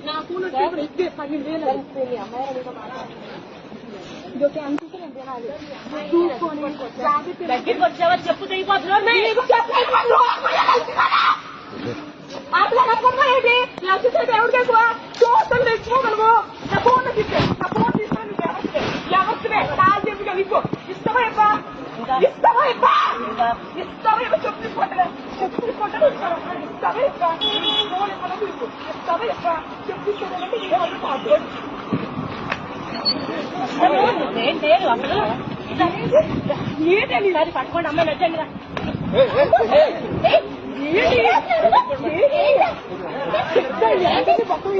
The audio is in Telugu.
నా ఫోన్ వచ్చి ఇస్తే 12,000 అమ్మాయి ఇదొక అంతే తినాలి దగ్గరికి వచ్చావా చెప్పు తెగిపోతున్నాడు ఏంటి ఎవరికి ఎక్కువ చూస్తాను తెచ్చుకోగలవు నా ఫోన్ తీసుకుని ఎవరివే కాలు చెప్పి కలిపో ఇస్తావా ఇస్తావా చెప్పు తీసుకుంటా చెప్పు తీసుకుంటాను ఇస్తావా ఫోన్ ఇస్తావా చెప్పు తీసుకోవాలంటే లేదు అసలు ఏంటండి అది పట్టుకోండి అమ్మాయి నచ్చండి పక్కన